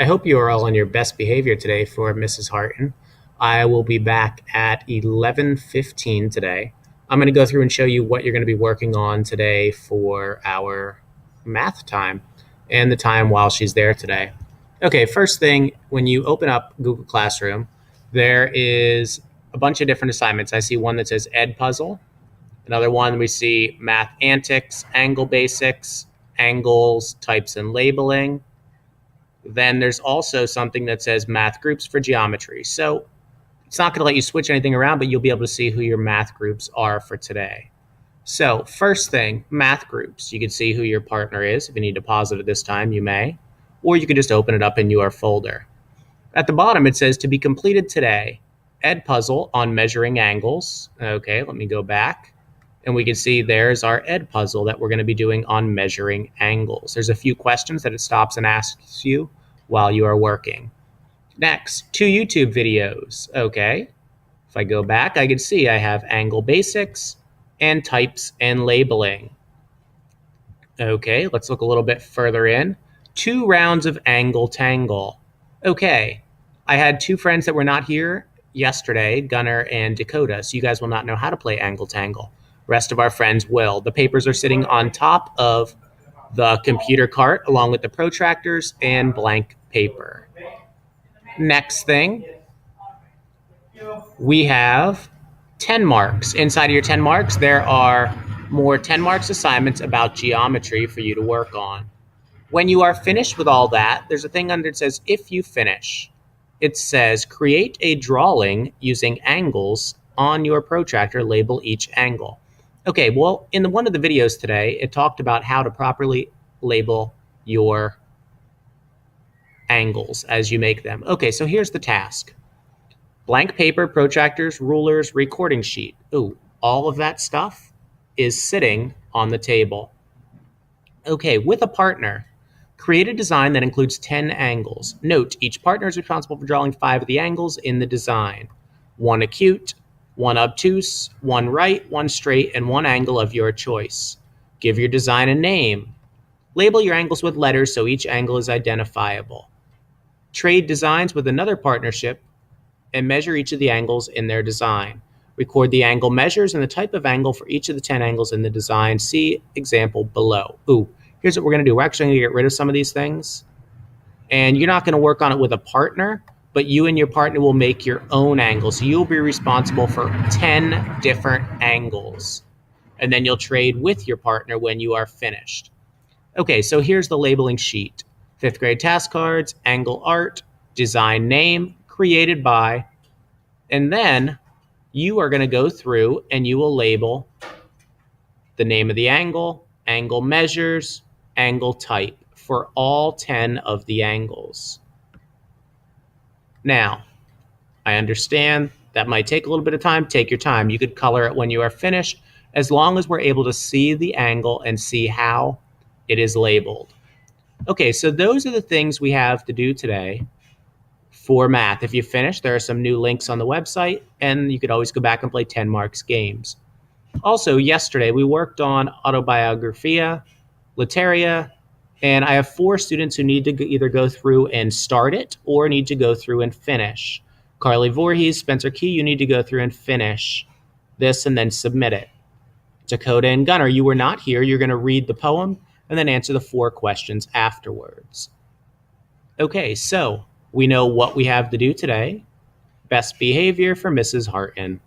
I hope you are all on your best behavior today for Mrs. Harton. I will be back at 11:15 today. I'm going to go through and show you what you're going to be working on today for our math time and the time while she's there today. Okay, first thing, when you open up Google Classroom, there is a bunch of different assignments. I see one that says Ed Puzzle. Another one we see Math Antics, Angle Basics, Angles, Types and Labeling. Then there's also something that says math groups for geometry. So it's not going to let you switch anything around, but you'll be able to see who your math groups are for today. So first thing, math groups. You can see who your partner is. If you need to pause it at this time, you may. Or you can just open it up in your folder. At the bottom, it says to be completed today, Ed Puzzle on measuring angles. Okay, let me go back. And we can see there's our Ed Puzzle that we're going to be doing on measuring angles. There's a few questions that it stops and asks you while you are working. Next, 2 YouTube videos. Okay, if I go back, I can see I have Angle Basics and Types and Labeling. Okay, let's look a little bit further in. 2 rounds of Angle Tangle. Okay, I had 2 friends that were not here yesterday, Gunnar and Dakota, so you guys will not know how to play Angle Tangle. Rest of our friends will. The papers are sitting on top of the computer cart along with the protractors and blank paper. Next thing, we have 10 marks. Inside of your 10 marks, there are more 10 marks assignments about geometry for you to work on. When you are finished with all that, there's a thing under it says, if you finish. It says, create a drawing using angles on your protractor, label each angle. Okay, well, in one of the videos today, it talked about how to properly label your angles as you make them. Okay, so here's the task. Blank paper, protractors, rulers, recording sheet. Ooh, all of that stuff is sitting on the table. Okay, with a partner, create a design that includes 10 angles. Note, each partner is responsible for drawing 5 of the angles in the design. 1 acute, 1 obtuse, 1 right, 1 straight, and 1 angle of your choice. Give your design a name. Label your angles with letters so each angle is identifiable. Trade designs with another partnership and measure each of the angles in their design. Record the angle measures and the type of angle for each of the 10 angles in the design. See example below. Ooh, here's what we're going to do. We're actually going to get rid of some of these things. And you're not going to work on it with a partner, but you and your partner will make your own angles. So you'll be responsible for 10 different angles. And then you'll trade with your partner when you are finished. Okay, so here's the labeling sheet. 5th grade task cards, angle art, design name, created by, and then you are going to go through and you will label the name of the angle, angle measures, angle type for all 10 of the angles. Now, I understand that might take a little bit of time. Take your time. You could color it when you are finished, as long as we're able to see the angle and see how it is labeled. Okay, so those are the things we have to do today for math. If you finish, there are some new links on the website, and you could always go back and play 10 marks games. Also, yesterday we worked on Autobiographia, Literia, and I have 4 students who need to either go through and start it or need to go through and finish. Carly Voorhees, Spencer Key, you need to go through and finish this and then submit it. Dakota and Gunnar, you were not here. You're going to read the poem and then answer the 4 questions afterwards. Okay, so we know what we have to do today. Best behavior for Mrs. Harton.